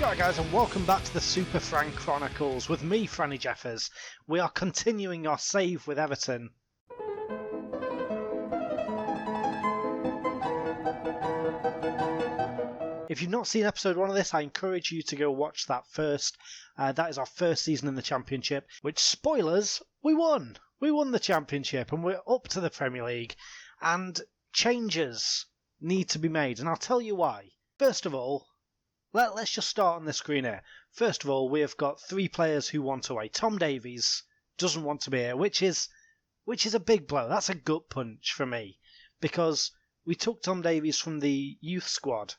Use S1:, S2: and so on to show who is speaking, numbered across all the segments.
S1: Alright guys, and welcome back to the SuperFran Chronicles with me, Franny Jeffers. We are continuing our save with Everton. If you've not seen episode 1 of this, I encourage you to go watch that first. That is our first season in the Championship, which, spoilers, we won! We won the Championship and we're up to the Premier League, and changes need to be made, and I'll tell you why. First of all, let's just start on the screen here. First of all, we have got 3 players who want away. Tom Davies doesn't want to be here, which is a big blow. That's a gut punch for me, because we took Tom Davies from the youth squad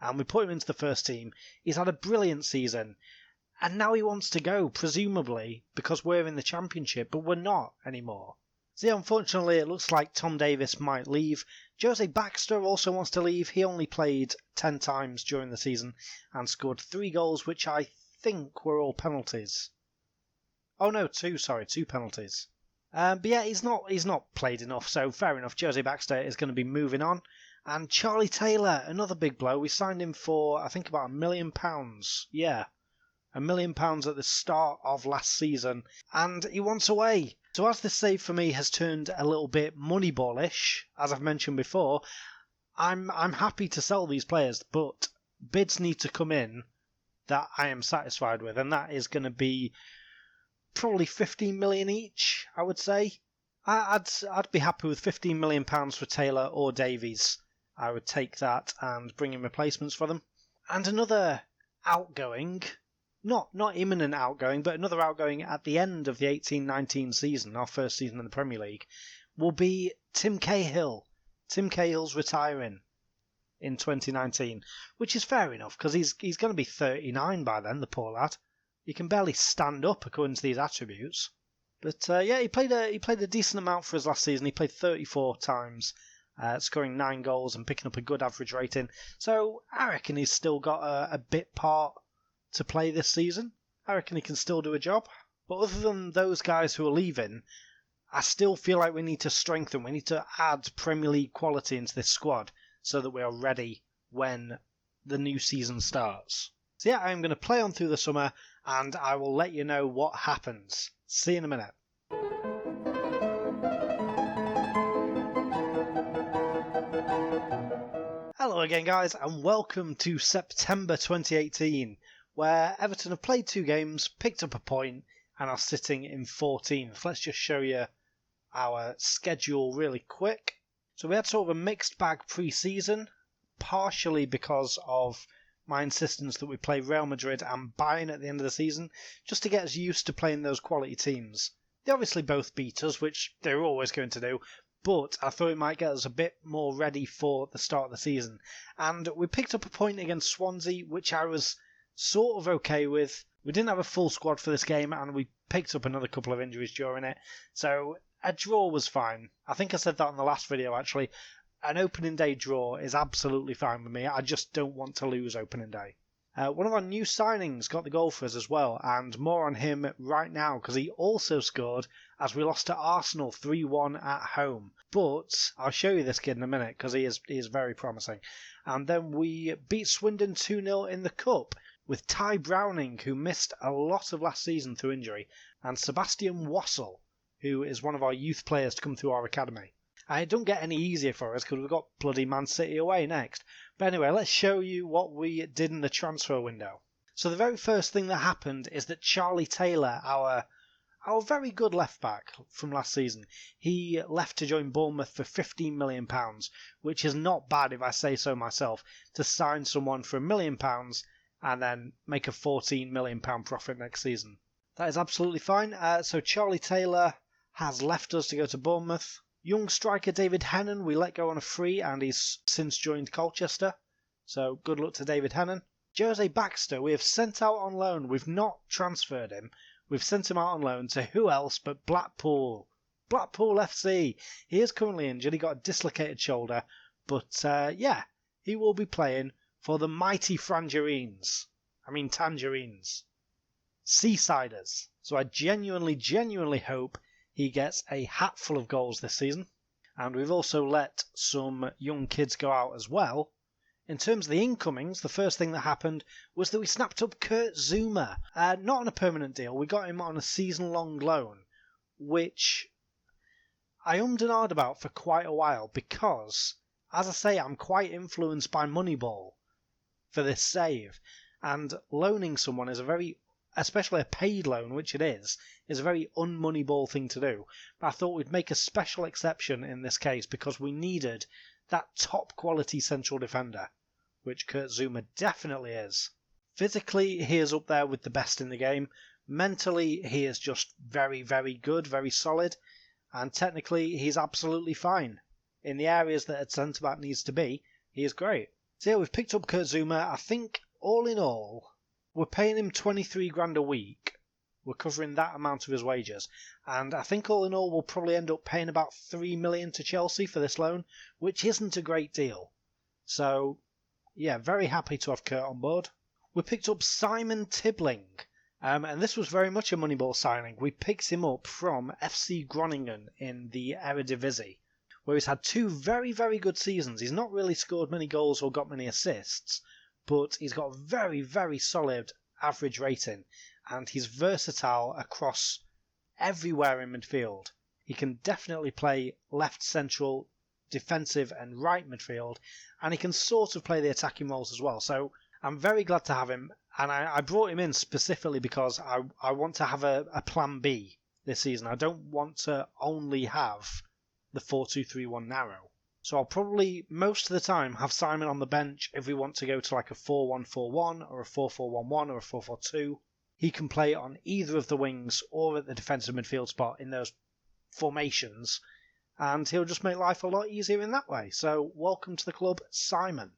S1: and we put him into the first team. He's had a brilliant season, and now he wants to go, presumably because we're in the Championship, but we're not anymore. So yeah, unfortunately, it looks like Tom Davies might leave. Jose Baxter also wants to leave. He only played 10 times during the season and scored 3 goals, which I think were all penalties. Oh no, 2 penalties. But yeah, he's not played enough, so fair enough. Jose Baxter is going to be moving on. And Charlie Taylor, another big blow. We signed him for, I think, about £1 million. Yeah, £1 million at the start of last season, and he wants away. So as this save for me has turned a little bit moneyball-ish, as I've mentioned before, I'm happy to sell these players, but bids need to come in that I am satisfied with, and that is going to be probably 15 million each, I would say. I'd be happy with £15 million for Taylor or Davies. I would take that and bring in replacements for them. And another outgoing, not imminent outgoing, but another outgoing at the end of the 18-19 season, our first season in the Premier League, will be Tim Cahill. Tim Cahill's retiring in 2019, which is fair enough, because he's going to be 39 by then, the poor lad. He can barely stand up according to these attributes. But yeah, he played a decent amount for us last season. He played 34 times, scoring 9 goals and picking up a good average rating. So I reckon he's still got a bit part to play this season. I reckon he can still do a job. But other than those guys who are leaving, I still feel like we need to strengthen. We need to add Premier League quality into this squad so that we are ready when the new season starts. So yeah, I'm going to play on through the summer, and I will let you know what happens. See you in a minute. Hello again, guys, and welcome to September 2018, where Everton have played 2 games, picked up a point, and are sitting in 14th. Let's just show you our schedule really quick. So we had sort of a mixed bag pre-season, partially because of my insistence that we play Real Madrid and Bayern at the end of the season, just to get us used to playing those quality teams. They obviously both beat us, which they're always going to do, but I thought it might get us a bit more ready for the start of the season. And we picked up a point against Swansea, which I was sort of okay with. We didn't have a full squad for this game, and we picked up another couple of injuries during it, so a draw was fine. I think I said that in the last video, actually. An opening day draw is absolutely fine with me. I just don't want to lose opening day. One of our new signings got the goal for us as well, and more on him right now, because he also scored as we lost to Arsenal 3-1 at home. But I'll show you this kid in a minute, because he is very promising. And then we beat Swindon 2-0 in the Cup, with Ty Browning, who missed a lot of last season through injury, and Sebastian Wassel, who is one of our youth players to come through our academy. It don't get any easier for us because we've got bloody Man City away next. But anyway, let's show you what we did in the transfer window. So the very first thing that happened is that Charlie Taylor, our very good left back from last season, he left to join Bournemouth for £15 million, which is not bad if I say so myself, to sign someone for £1 million and then make a £14 million profit next season. That is absolutely fine. So Charlie Taylor has left us to go to Bournemouth. Young striker David Hennon we let go on a free, and he's since joined Colchester. So good luck to David Hennon. Jose Baxter we have sent out on loan. We've not transferred him. We've sent him out on loan to who else but Blackpool. Blackpool FC. He is currently injured. He got a dislocated shoulder. But yeah, he will be playing for the mighty Tangerines. Seasiders. So I genuinely hope he gets a hatful of goals this season. And we've also let some young kids go out as well In terms of the incomings, the first thing that happened was that we snapped up Kurt Zouma. Not on a permanent deal, we got him on a season-long loan, which I ummed and ahed about for quite a while because, as I say, I'm quite influenced by moneyball for this save. And loaning someone is especially a paid loan, which it is a very un-moneyball thing to do. But I thought we'd make a special exception in this case because we needed that top quality central defender, which Kurt Zouma definitely is. Physically, he is up there with the best in the game. Mentally, he is just very, very good, very solid. And technically, he's absolutely fine. In the areas that a centre-back needs to be, he is great. So yeah, we've picked up Kurt Zouma. I think, all in all, we're paying him 23 grand a week. We're covering that amount of his wages. And I think all in all, we'll probably end up paying about 3 million to Chelsea for this loan, which isn't a great deal. So, yeah, very happy to have Kurt on board. We picked up Simon Tibbling. And this was very much a Moneyball signing. We picked him up from FC Groningen in the Eredivisie, where he's had 2 very, very good seasons. He's not really scored many goals or got many assists, but he's got a very, very solid average rating, and he's versatile across everywhere in midfield. He can definitely play left central, defensive and right midfield, and he can sort of play the attacking roles as well. So I'm very glad to have him, and I brought him in specifically because I want to have a plan B this season. I don't want to only have the 4-2-3-1 narrow. So I'll probably, most of the time, have Simon on the bench if we want to go to like a 4-1-4-1 or a 4-4-1-1 or a 4-4-2. He can play on either of the wings or at the defensive midfield spot in those formations, and he'll just make life a lot easier in that way. So welcome to the club, Simon.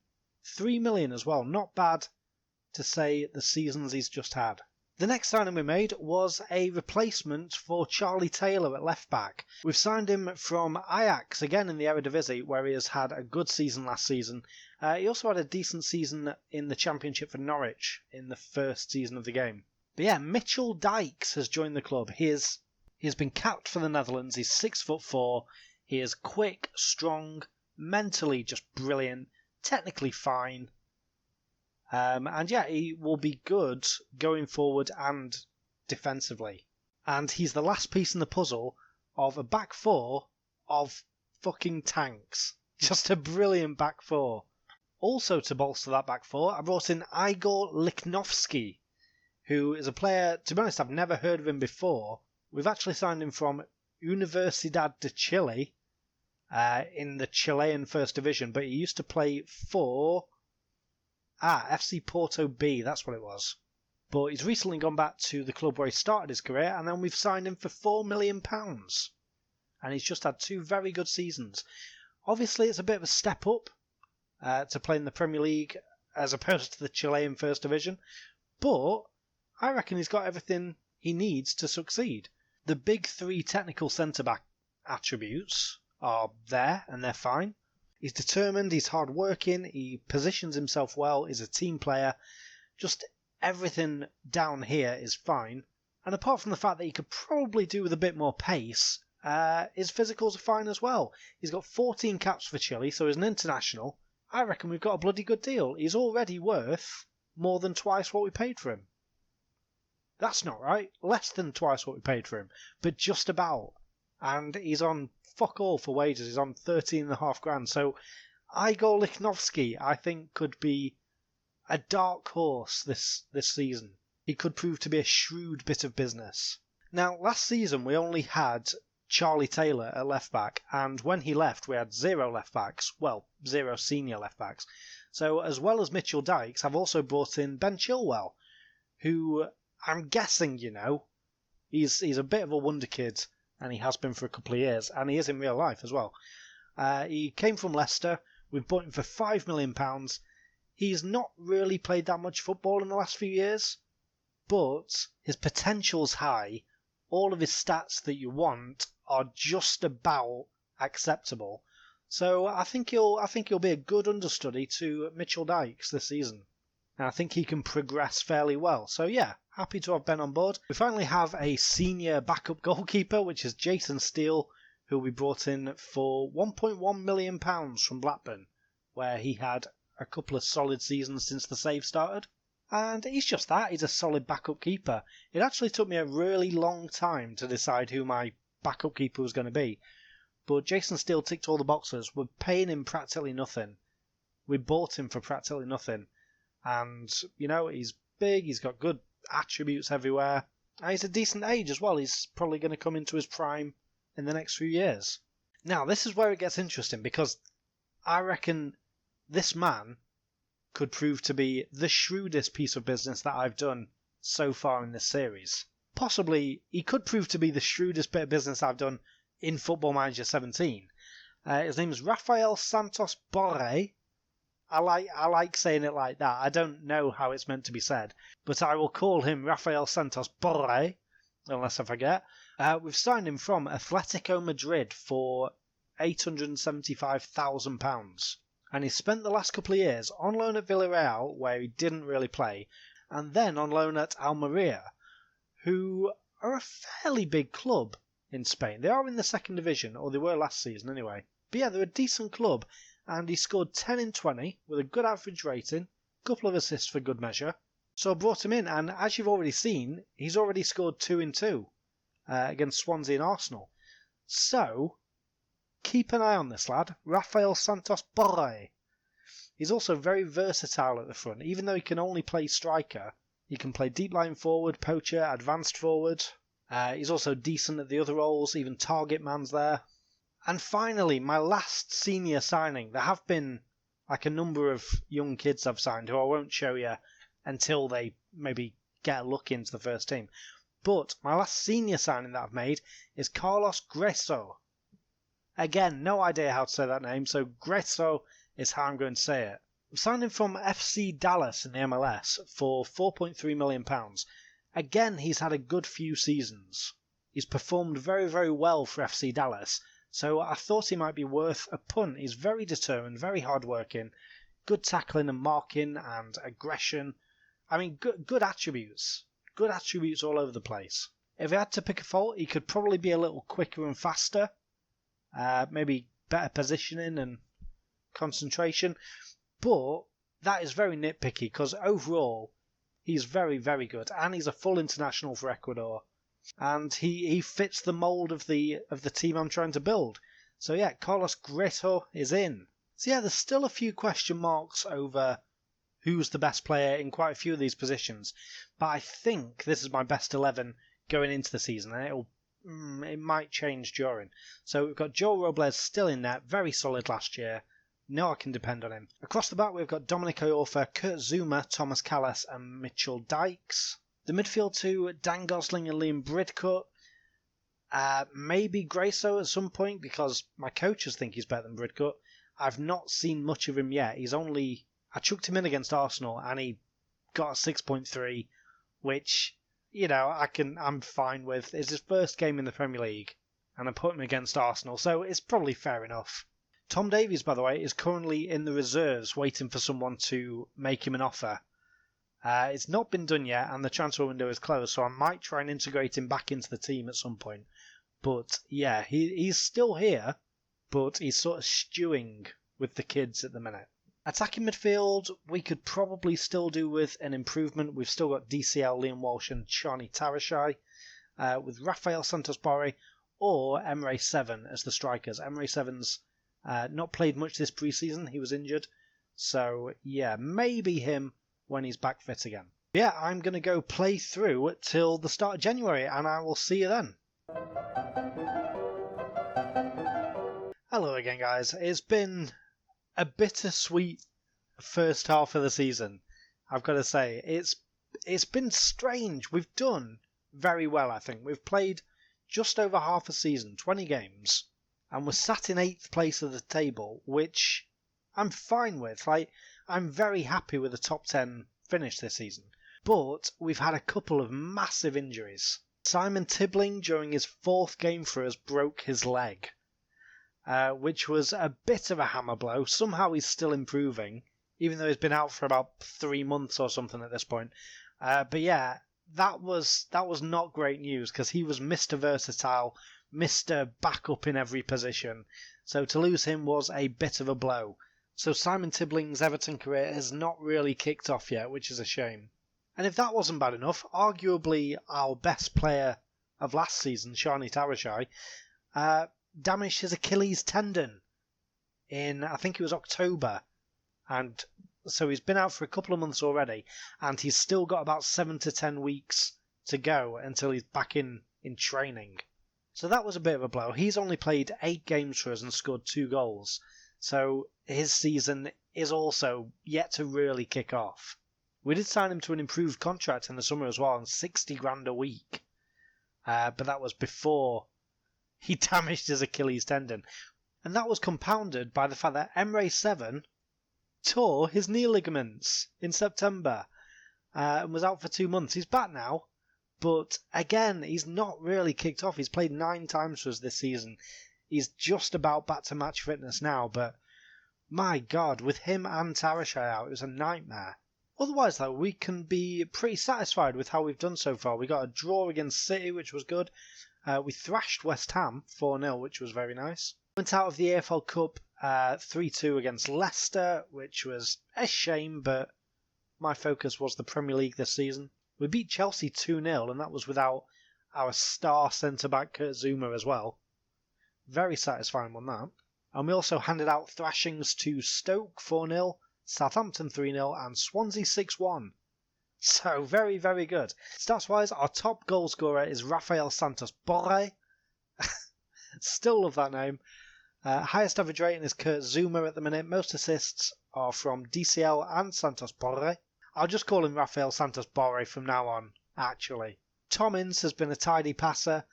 S1: 3 million as well, not bad to say the seasons he's just had. The next signing we made was a replacement for Charlie Taylor at left back. We've signed him from Ajax, again in the Eredivisie, where he has had a good season last season. He also had a decent season in the Championship for Norwich in the first season of the game. But yeah, Mitchell Dykes has joined the club. He has been capped for the Netherlands. He's 6'4". He is quick, strong, mentally just brilliant, technically fine. And yeah, he will be good going forward and defensively. And he's the last piece in the puzzle of a back four of fucking tanks. Just a brilliant back four. Also to bolster that back four, I brought in Igor Lichnowsky, who is a player, to be honest, I've never heard of him before. We've actually signed him from Universidad de Chile in the Chilean First Division, but he used to play for FC Porto B, that's what it was. But he's recently gone back to the club where he started his career, and then we've signed him for £4 million. And he's just had 2 very good seasons. Obviously, it's a bit of a step up to play in the Premier League as opposed to the Chilean First Division, but I reckon he's got everything he needs to succeed. The big 3 technical centre-back attributes are there, and they're fine. He's determined, he's hard-working, he positions himself well, he's a team player. Just everything down here is fine. And apart from the fact that he could probably do with a bit more pace, his physicals are fine as well. He's got 14 caps for Chile, so he's an international. I reckon we've got a bloody good deal. He's already worth more than twice what we paid for him. That's not right. Less than twice what we paid for him, but just about. And he's on fuck all for wages. He's on 13.5 grand. So Igor Lichnowsky, I think, could be a dark horse this season. He could prove to be a shrewd bit of business. Now, last season we only had Charlie Taylor at left back, and when he left we had 0 left backs. Well, 0 senior left backs. So as well as Mitchell Dykes, I've also brought in Ben Chilwell, who I'm guessing, he's a bit of a wonder kid, and he has been for a couple of years, and he is in real life as well. He came from Leicester. We've bought him for £5 million. He's not really played that much football in the last few years, but his potential's high. All of his stats that you want are just about acceptable. So I think he'll be a good understudy to Mitchell Dykes this season. And I think he can progress fairly well. So yeah, happy to have Ben on board. We finally have a senior backup goalkeeper, which is Jason Steele, who we brought in for £1.1 million from Blackburn, where he had a couple of solid seasons since the save started. And he's just that, he's a solid backup keeper. It actually took me a really long time to decide who my backup keeper was going to be. But Jason Steele ticked all the boxes. We're paying him practically nothing. We bought him for practically nothing. And, he's big, he's got good attributes everywhere. And he's a decent age as well. He's probably going to come into his prime in the next few years. Now, this is where it gets interesting, because I reckon this man could prove to be the shrewdest piece of business that I've done so far in this series. Possibly, he could prove to be the shrewdest bit of business I've done in Football Manager 17. His name is Rafael Santos Borre. I like saying it like that. I don't know how it's meant to be said, but I will call him Rafael Santos Borre, unless I forget. We've signed him from Atletico Madrid for £875,000. And he spent the last couple of years on loan at Villarreal, where he didn't really play, and then on loan at Almeria, who are a fairly big club in Spain. They are in the second division, or they were last season anyway. But yeah, they're a decent club, and he scored 10 in 20 with a good average rating, a couple of assists for good measure. So I brought him in, and as you've already seen, he's already scored 2 in 2 against Swansea and Arsenal. So keep an eye on this lad, Rafael Santos Borre. He's also very versatile at the front. Even though he can only play striker, he can play deep line forward, poacher, advanced forward. He's also decent at the other roles, even target man's there. And finally, my last senior signing. There have been like a number of young kids I've signed who I won't show you until they maybe get a look into the first team. But my last senior signing that I've made is Carlos Greso. Again, no idea how to say that name, so Greso is how I'm going to say it. I've signed him from FC Dallas in the MLS for £4.3 million. Again, he's had a good few seasons. He's performed very, very well for FC Dallas, so I thought he might be worth a punt. He's very determined, very hard-working, good tackling and marking and aggression. I mean, good attributes. Good attributes all over the place. If he had to pick a fault, he could probably be a little quicker and faster. Maybe better positioning and concentration. But that is very nitpicky, because overall, he's very, very good. And he's a full international for Ecuador. And he fits the mould of the team I'm trying to build. So yeah, Carlos Greso is in. So yeah, there's still a few question marks over who's the best player in quite a few of these positions. But I think this is my best 11 going into the season, and it might change during. So we've got Joe Robles still in there, very solid last year. Know I can depend on him. Across the back we've got Dominic Iorfa, Kurt Zuma, Thomas Callas and Mitchell Dykes. The midfield two, Dan Gosling and Liam Bridcut. Maybe Greso at some point, because my coaches think he's better than Bridcut. I've not seen much of him yet. I chucked him in against Arsenal and he got a 6.3, which, I'm fine with. It's his first game in the Premier League, and I put him against Arsenal, so it's probably fair enough. Tom Davies, by the way, is currently in the reserves waiting for someone to make him an offer. It's not been done yet, and the transfer window is closed, so I might try and integrate him back into the team at some point. But yeah, he's still here, but he's sort of stewing with the kids at the minute. Attacking midfield, we could probably still do with an improvement. We've still got DCL, Liam Walsh and Chani Tarashai, with Rafael Santos Borre or Emre 7 as the strikers. Emre 7's not played much this pre-season. He was injured. So yeah, maybe him when he's back fit again. Yeah, I'm going to go play through till the start of January, and I will see you then. Hello again, guys. It's been a bittersweet first half of the season, I've got to say. It's been strange. We've done very well, I think. We've played just over half a season, 20 games, and we're sat in 8th place of the table, which I'm fine with. I'm very happy with the top 10 finish this season. But we've had a couple of massive injuries. Simon Tibbling, during his 4th game for us, broke his leg, which was a bit of a hammer blow. Somehow he's still improving, even though he's been out for about 3 months or something at this point. But yeah, that was not great news, because he was Mr. Versatile, Mr. Backup in every position. So to lose him was a bit of a blow. So Simon Tibling's Everton career has not really kicked off yet, which is a shame. And if that wasn't bad enough, arguably our best player of last season, Shani Tarashai, damaged his Achilles tendon in, I think it was October. And so he's been out for a couple of months already, and he's still got about 7 to 10 weeks to go until he's back in training. So that was a bit of a blow. He's only played 8 games for us and scored 2 goals. So his season is also yet to really kick off. We did sign him to an improved contract in the summer as well, on 60 grand a week. But that was before he damaged his Achilles tendon. And that was compounded by the fact that Emre 7 tore his knee ligaments in September and was out for 2 months. He's back now, but again, he's not really kicked off. He's played 9 times for us this season. He's just about back to match fitness now, but my God, with him and Tarashai out, it was a nightmare. Otherwise, though, we can be pretty satisfied with how we've done so far. We got a draw against City, which was good. We thrashed West Ham 4-0, which was very nice. Went out of the AFL Cup 3-2 against Leicester, which was a shame, but my focus was the Premier League this season. We beat Chelsea 2-0, and that was without our star centre-back Kurt Zouma as well. Very satisfying on that. And we also handed out thrashings to Stoke 4-0, Southampton 3-0, and Swansea 6-1. So very, very good. Stats-wise, our top goal scorer is Rafael Santos Borre. Still love that name. Highest average rating is Kurt Zouma at the minute. Most assists are from DCL and Santos Borre. I'll just call him Rafael Santos Borre from now on, actually. Tom Ince has been a tidy passer.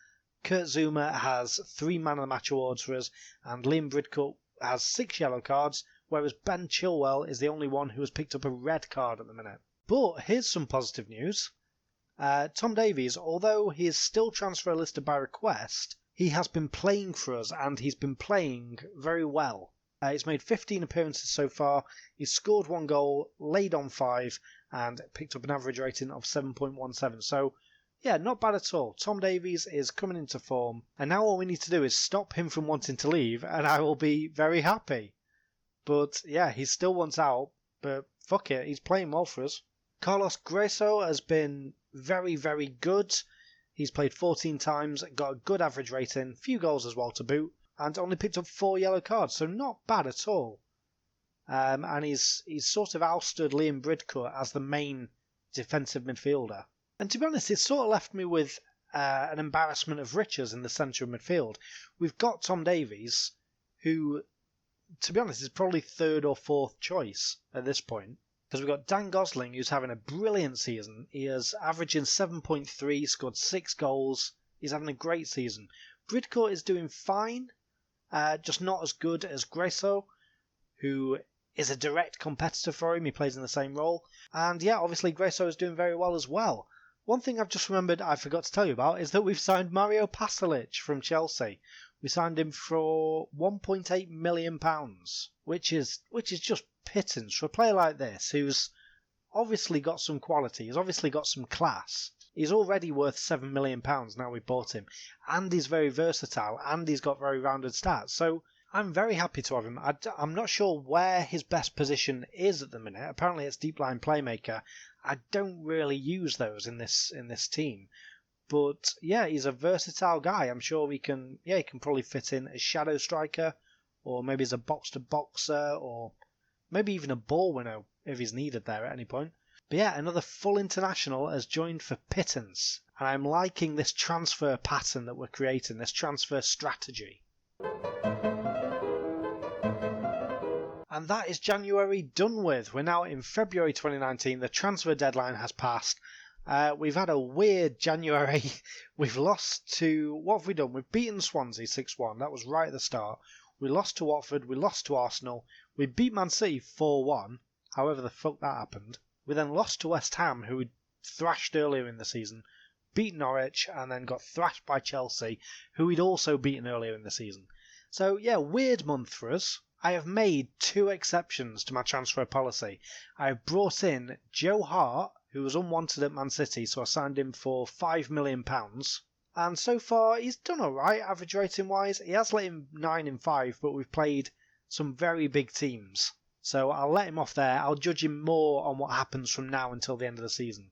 S1: Kurt Zouma has 3 Man of the Match awards for us, and Liam Bridcut has 6 yellow cards, whereas Ben Chilwell is the only one who has picked up a red card at the minute. But here's some positive news. Tom Davies, although he is still transfer listed by request, he has been playing for us, and he's been playing very well. He's made 15 appearances so far, he's scored 1 goal, laid on 5, and picked up an average rating of 7.17. So, yeah, not bad at all. Tom Davies is coming into form, and now all we need to do is stop him from wanting to leave, and I will be very happy. But, yeah, he still wants out, but fuck it, he's playing well for us. Carlos Grueso has been very, very good. He's played 14 times, got a good average rating, few goals as well to boot, and only picked up 4 yellow cards, so not bad at all. And he's sort of ousted Liam Bridcut as the main defensive midfielder. And to be honest, it sort of left me with an embarrassment of riches in the centre of midfield. We've got Tom Davies, who, to be honest, is probably 3rd or 4th choice at this point. Because we've got Dan Gosling, who's having a brilliant season. He is averaging 7.3, scored 6 goals. He's having a great season. Bridcut is doing fine, just not as good as Grueso, who is a direct competitor for him. He plays in the same role. And yeah, obviously Grueso is doing very well as well. One thing I've just remembered I forgot to tell you about is that we've signed Mario Pasalic from Chelsea. We signed him for £1.8 million, which is just pittance for a player like this, who's obviously got some quality, he's obviously got some class. He's already worth £7 million now we bought him, and he's very versatile, and he's got very rounded stats. So I'm very happy to have him. I'm not sure where his best position is at the minute. Apparently it's deep line playmaker. I don't really use those in this team. But yeah, he's a versatile guy. I'm sure he can probably fit in as shadow striker, or maybe as a box-to-boxer, or maybe even a ball winner if he's needed there at any point. But yeah, another full international has joined for pittance, and I'm liking this transfer pattern that we're creating, this transfer strategy. And that is January done with. We're now in February 2019. The transfer deadline has passed. We've had a weird January. We've lost to... What have we done? We've beaten Swansea 6-1. That was right at the start. We lost to Watford. We lost to Arsenal. We beat Man City 4-1. However the fuck that happened. We then lost to West Ham, who we thrashed earlier in the season. Beat Norwich, and then got thrashed by Chelsea, who we'd also beaten earlier in the season. So yeah, weird month for us. I have made 2 exceptions to my transfer policy. I have brought in Joe Hart, who was unwanted at Man City, so I signed him for £5 million. And so far, he's done alright, average rating wise. He has let him 9 in 5, but we've played some very big teams. So I'll let him off there. I'll judge him more on what happens from now until the end of the season.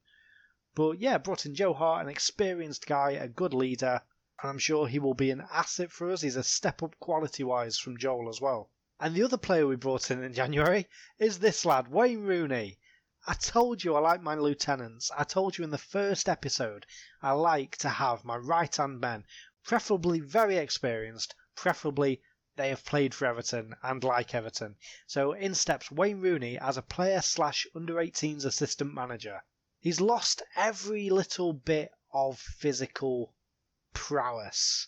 S1: But yeah, brought in Joe Hart, an experienced guy, a good leader, and I'm sure he will be an asset for us. He's a step up quality-wise from Joel as well. And the other player we brought in January is this lad, Wayne Rooney. I told you I like my lieutenants. I told you in the first episode I like to have my right-hand men, preferably very experienced, preferably they have played for Everton and like Everton. So in steps Wayne Rooney as a player / under-18s assistant manager. He's lost every little bit of physical prowess,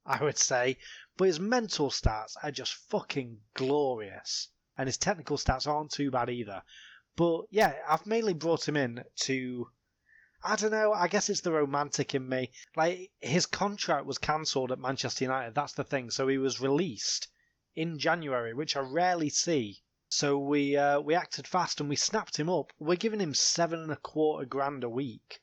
S1: I would say, but his mental stats are just fucking glorious. And his technical stats aren't too bad either. But yeah, I've mainly brought him in to, I don't know, I guess it's the romantic in me. Like, his contract was cancelled at Manchester United, that's the thing. So he was released in January, which I rarely see. So we acted fast and we snapped him up. We're giving him $7.25 a week.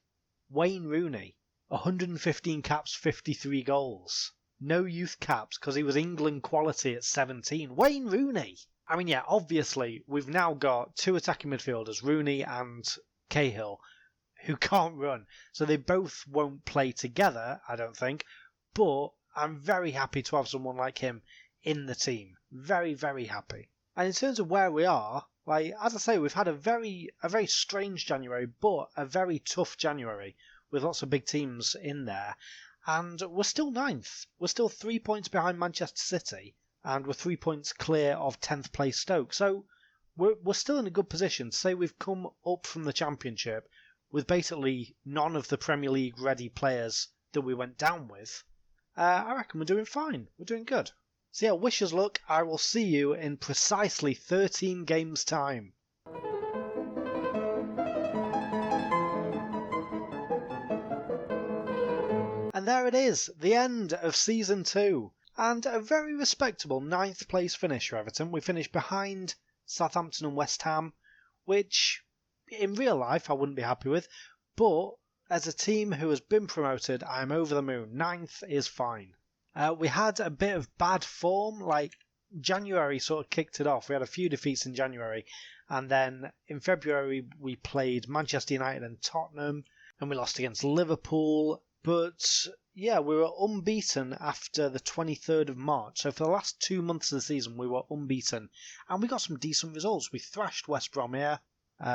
S1: Wayne Rooney, 115 caps, 53 goals. No youth caps because he was England quality at 17. Wayne Rooney! I mean, yeah, obviously, we've now got two attacking midfielders, Rooney and Cahill, who can't run. So they both won't play together, I don't think. But I'm very happy to have someone like him in the team. Very, very happy. And in terms of where we are, like, as I say, we've had a very strange January, but a very tough January with lots of big teams in there. And we're still ninth. We're still 3 points behind Manchester City, and we're 3 points clear of 10th place Stoke. So we're still in a good position to say we've come up from the Championship with basically none of the Premier League ready players that we went down with. I reckon we're doing fine. We're doing good. So yeah, wish us luck. I will see you in precisely 13 games' time. And there it is, the end of Season 2. And a very respectable 9th place finish for Everton. We finished behind Southampton and West Ham, which in real life I wouldn't be happy with. But as a team who has been promoted, I am over the moon. 9th is fine. We had a bit of bad form, like January sort of kicked it off. We had a few defeats in January, and then in February we played Manchester United and Tottenham, and we lost against Liverpool. But yeah, we were unbeaten after the 23rd of March. So for the last 2 months of the season, we were unbeaten, and we got some decent results. We thrashed West Brom here.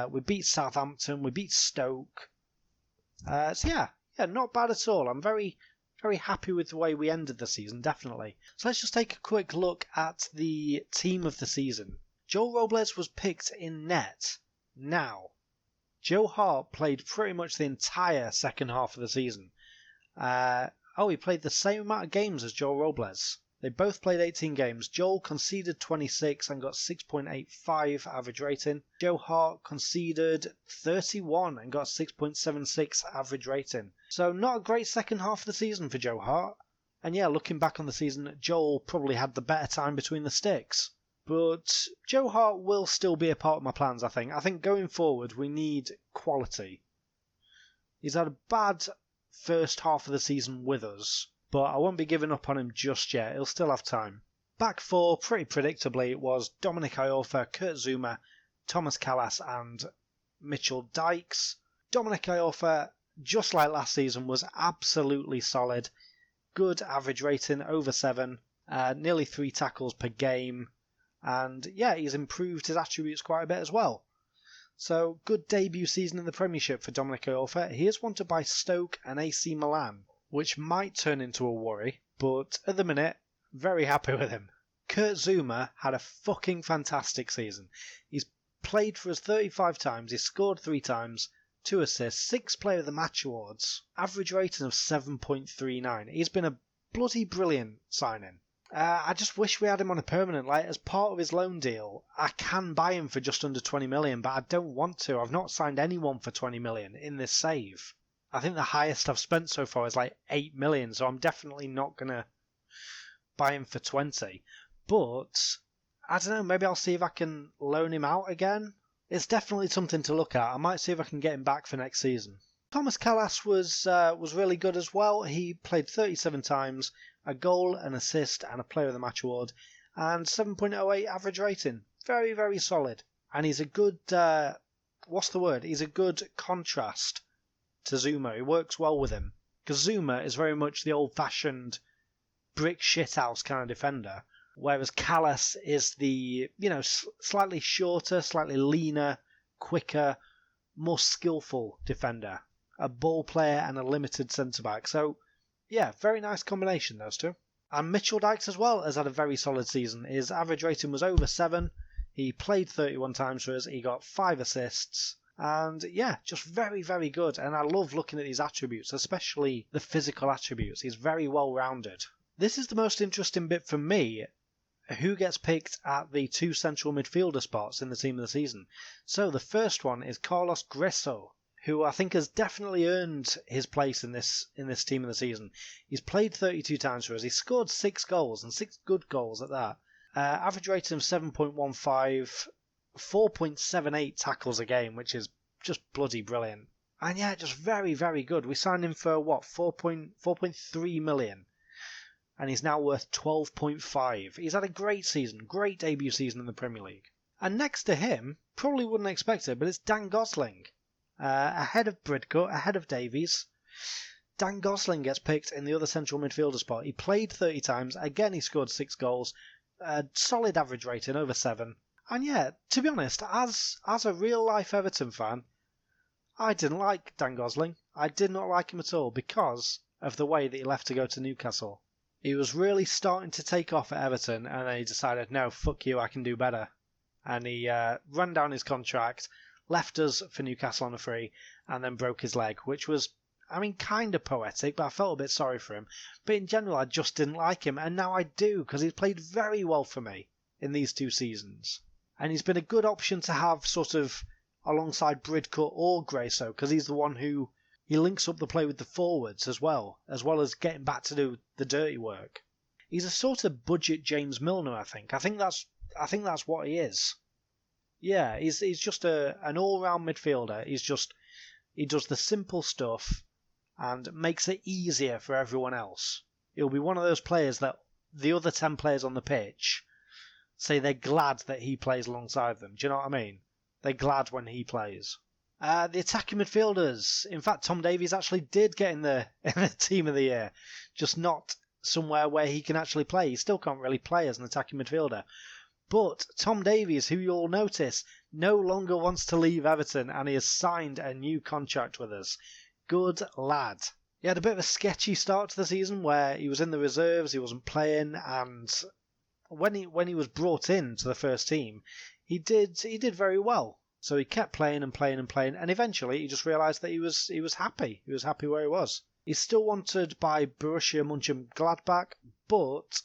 S1: We beat Southampton. We beat Stoke. So yeah, not bad at all. I'm very happy with the way we ended the season, definitely. So let's just take a quick look at the team of the season. Joel Robles was picked in net. Now, Joe Hart played pretty much the entire second half of the season. He played the same amount of games as Joel Robles. They both played 18 games. Joel conceded 26 and got 6.85 average rating. Joe Hart conceded 31 and got 6.76 average rating. So not a great second half of the season for Joe Hart. And yeah, looking back on the season, Joel probably had the better time between the sticks. But Joe Hart will still be a part of my plans, I think. I think going forward, we need quality. He's had a bad first half of the season with us, but I won't be giving up on him just yet. He'll still have time. Back four, pretty predictably, was Dominic Iorfa, Kurt Zouma, Thomas Callas and Mitchell Dykes. Dominic Iorfa, just like last season, was absolutely solid. Good average rating, over 7, nearly 3 tackles per game. And yeah, he's improved his attributes quite a bit as well. So, good debut season in the Premiership for Dominic Iorfa. He is wanted by Stoke and AC Milan, which might turn into a worry, but at the minute, very happy with him. Kurt Zouma had a fucking fantastic season. He's played for us 35 times, he's scored 3 times, 2 assists, 6 Player of the Match awards, average rating of 7.39. He's been a bloody brilliant signing. I just wish we had him on a permanent. Like, as part of his loan deal, I can buy him for just under 20 million, but I don't want to. I've not signed anyone for 20 million in this save. I think the highest I've spent so far is like 8 million, so I'm definitely not going to buy him for 20. But, I don't know, maybe I'll see if I can loan him out again. It's definitely something to look at. I might see if I can get him back for next season. Thomas Callas was really good as well. He played 37 times, a goal, an assist, and a Player of the Match award, and 7.08 average rating. very, very solid. And he's a good, He's a good contrast to Zuma. He works well with him. Because Zuma is very much the old-fashioned brick shithouse kind of defender. Whereas Callas is the, slightly shorter, slightly leaner, quicker, more skillful defender. A ball player and a limited centre-back. So, yeah, very nice combination, those two. And Mitchell Dykes as well has had a very solid season. His average rating was over 7. He played 31 times for us. He got 5 assists. And yeah, just very, very good. And I love looking at these attributes, especially the physical attributes. He's very well rounded. This is the most interesting bit for me. Who gets picked at the 2 central midfielder spots in the team of the season? So the first one is Carlos Gresso, who I think has definitely earned his place in this team of the season. He's played 32 times for us. He scored 6 goals, and 6 good goals at that. Average rating of 7.15, 4.78 tackles a game, which is just bloody brilliant. And yeah, just very, very good. We signed him for, 4.3 million. And he's now worth 12.5. He's had a great season, great debut season in the Premier League. And next to him, probably wouldn't expect it, but it's Dan Gosling. Ahead of Bridcut, ahead of Davies. Dan Gosling gets picked in the other central midfielder spot. He played 30 times. Again, he scored 6 goals. Solid average rating, over 7. And yeah, to be honest, as a real-life Everton fan, I didn't like Dan Gosling. I did not like him at all because of the way that he left to go to Newcastle. He was really starting to take off at Everton, and then he decided, no, fuck you, I can do better. And he ran down his contract, left us for Newcastle on a free, and then broke his leg, which was, kind of poetic, but I felt a bit sorry for him. But in general, I just didn't like him, and now I do, because he's played very well for me in these 2 seasons. And he's been a good option to have sort of alongside Bridcut or Grayso, because he's the one who he links up the play with the forwards as well as getting back to do the dirty work. He's a sort of budget James Milner, I think. I think that's what he is. Yeah, he's just an all-round midfielder. He does the simple stuff and makes it easier for everyone else. He'll be one of those players that the other 10 players on the pitch say they're glad that he plays alongside them. Do you know what I mean? They're glad when he plays. The attacking midfielders. In fact, Tom Davies actually did get in the team of the year. Just not somewhere where he can actually play. He still can't really play as an attacking midfielder. But Tom Davies, who you'll notice, no longer wants to leave Everton, and he has signed a new contract with us. Good lad. He had a bit of a sketchy start to the season where he was in the reserves, he wasn't playing, and when he was brought in to the first team, he did very well. So he kept playing and playing and playing, and eventually he just realised that he was happy. He was happy where he was. He's still wanted by Borussia Mönchengladbach, but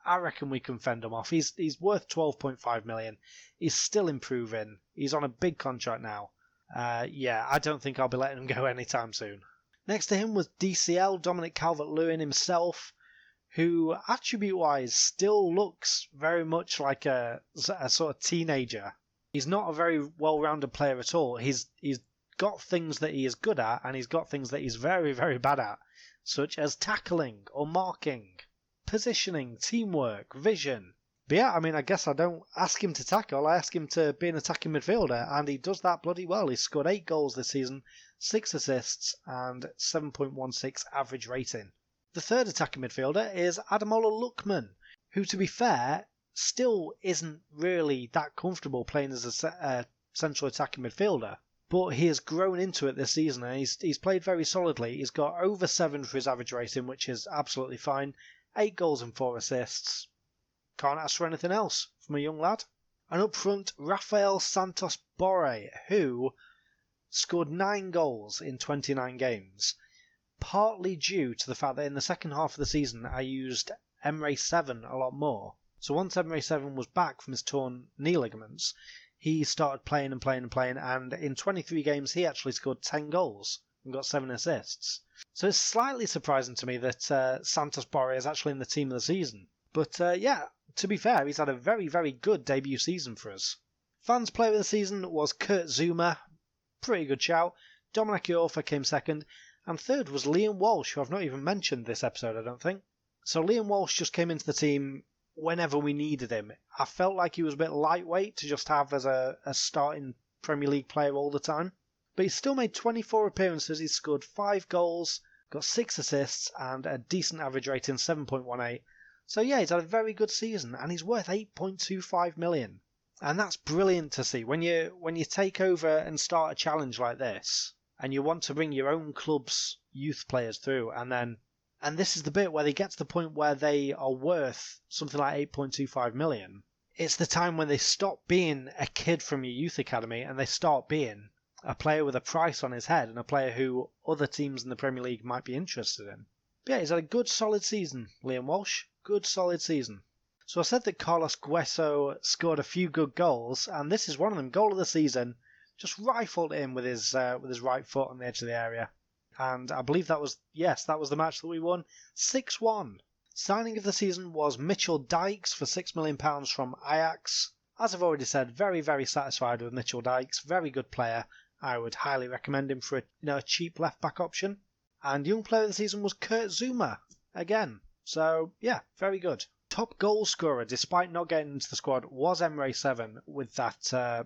S1: I reckon we can fend him off. He's worth 12.5 million. He's still improving. He's on a big contract now. I don't think I'll be letting him go anytime soon. Next to him was DCL, Dominic Calvert-Lewin himself, who attribute-wise still looks very much like a sort of teenager. He's not a very well-rounded player at all. He's got things that he is good at, and he's got things that he's very, very bad at, such as tackling or marking, positioning, teamwork, vision. But yeah, I guess I don't ask him to tackle, I ask him to be an attacking midfielder, and he does that bloody well. He's scored 8 goals this season, 6 assists, and 7.16 average rating. The third attacking midfielder is Ademola Lookman, who, to be fair, still isn't really that comfortable playing as a central attacking midfielder, but he has grown into it this season, and he's played very solidly. He's got over 7 for his average rating, which is absolutely fine. 8 goals and 4 assists. Can't ask for anything else from a young lad. And up front, Rafael Santos Borre, who scored 9 goals in 29 games, partly due to the fact that in the second half of the season I used Emre 7 a lot more. So once Emre 7 was back from his torn knee ligaments, he started playing and playing and playing, and in 23 games he actually scored 10 goals and got 7 assists. So it's slightly surprising to me that Santos Borre is actually in the team of the season. But to be fair, he's had a very, very good debut season for us. Fans' player of the season was Kurt Zouma. Pretty good shout. Dominic Iorfa came second. And third was Liam Walsh, who I've not even mentioned this episode, I don't think. So Liam Walsh just came into the team whenever we needed him. I felt like he was a bit lightweight to just have as a starting Premier League player all the time. But he still made 24 appearances, he scored 5 goals, got 6 assists, and a decent average rating, 7.18. So yeah, he's had a very good season, and he's worth 8.25 million. And that's brilliant to see. When you take over and start a challenge like this, and you want to bring your own club's youth players through, and this is the bit where they get to the point where they are worth something like 8.25 million. It's the time when they stop being a kid from your youth academy and they start being a player with a price on his head and a player who other teams in the Premier League might be interested in. But yeah, he's had a good solid season, Liam Walsh. Good solid season. So I said that Carlos Guesso scored a few good goals, and this is one of them. Goal of the season, just rifled in with his right foot on the edge of the area. And I believe that was the match that we won, 6-1. Signing of the season was Mitchell Dykes for £6 million from Ajax. As I've already said, very, very satisfied with Mitchell Dykes. Very good player. I would highly recommend him for a cheap left-back option. And young player of the season was Kurt Zouma, again. So, yeah, very good. Top goal scorer, despite not getting into the squad, was Emre Seven with that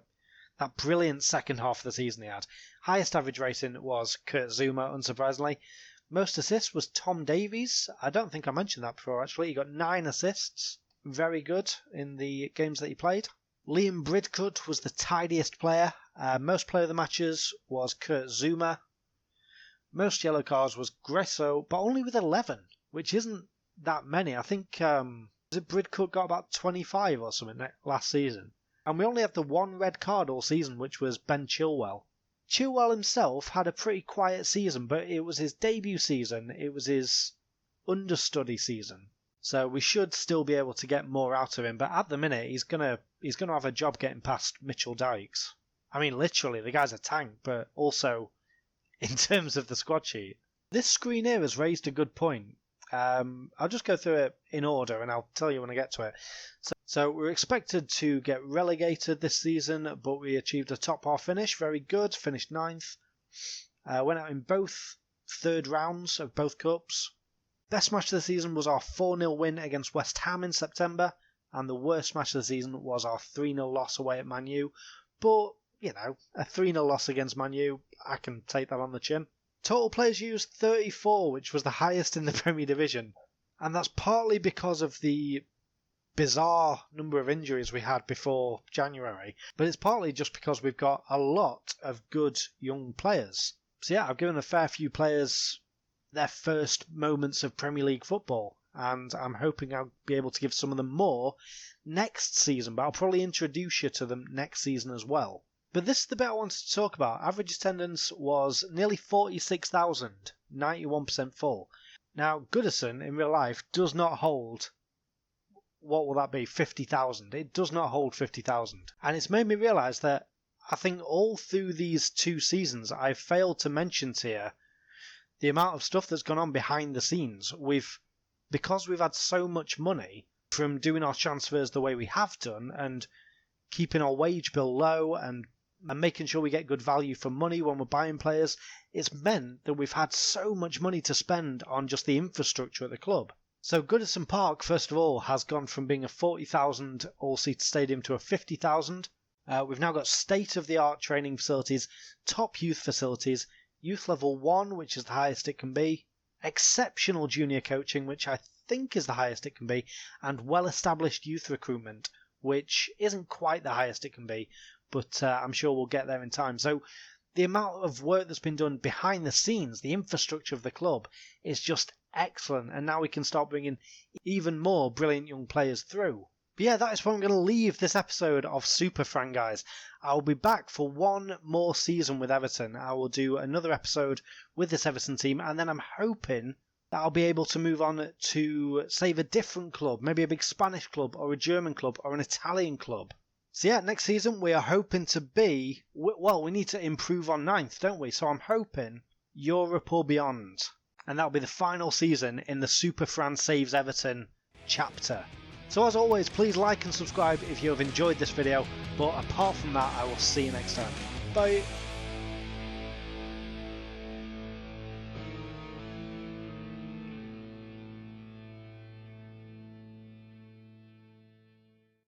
S1: brilliant second half of the season he had. Highest average rating was Kurt Zouma, unsurprisingly. Most assists was Tom Davies. I don't think I mentioned that before, actually. He got 9 assists. Very good in the games that he played. Liam Bridcut was the tidiest player. Most player of the matches was Kurt Zouma. Most yellow cards was Gresso, but only with 11, which isn't that many. I think Bridcut got about 25 or something last season. And we only had the 1 red card all season, which was Ben Chilwell. Chilwell himself had a pretty quiet season, but it was his debut season. It was his understudy season. So we should still be able to get more out of him. But at the minute, he's gonna have a job getting past Mitchell Dykes. I mean, literally, the guy's a tank, but also in terms of the squad sheet. This screen here has raised a good point. I'll just go through it in order and I'll tell you when I get to it. So we're expected to get relegated this season, but we achieved a top half finish. Very good. Finished 9th. Went out in both third rounds of both cups. Best match of the season was our 4-0 win against West Ham in September. And the worst match of the season was our 3-0 loss away at Man U. But, a 3-0 loss against Man U, I can take that on the chin. Total players used 34, which was the highest in the Premier Division. And that's partly because of the bizarre number of injuries we had before January. But it's partly just because we've got a lot of good young players. So yeah, I've given a fair few players their first moments of Premier League football. And I'm hoping I'll be able to give some of them more next season. But I'll probably introduce you to them next season as well. But this is the bit I wanted to talk about. Average attendance was nearly 46,000, 91% full. Now, Goodison, in real life, does not hold, what will that be, 50,000. It does not hold 50,000. And it's made me realise that I think all through these 2 seasons, I've failed to mention to you the amount of stuff that's gone on behind the scenes. Because we've had so much money from doing our transfers the way we have done and keeping our wage bill low and making sure we get good value for money when we're buying players, it's meant that we've had so much money to spend on just the infrastructure at the club. So Goodison Park, first of all, has gone from being a 40,000 all-seater stadium to a 50,000. We've now got state-of-the-art training facilities, top youth facilities, youth level 1, which is the highest it can be, exceptional junior coaching, which I think is the highest it can be, and well-established youth recruitment, which isn't quite the highest it can be, but I'm sure we'll get there in time. So the amount of work that's been done behind the scenes, the infrastructure of the club, is just excellent. And now we can start bringing even more brilliant young players through. But yeah, that is where I'm going to leave this episode of SuperFran, guys. I'll be back for 1 more season with Everton. I will do another episode with this Everton team, and then I'm hoping that I'll be able to move on to save a different club, maybe a big Spanish club or a German club or an Italian club. So yeah, next season we are hoping to be, well, we need to improve on 9th, don't we? So I'm hoping Europe or beyond. And that'll be the final season in the SuperFran Saves Everton chapter. So as always, please like and subscribe if you have enjoyed this video. But apart from that, I will see you next time. Bye.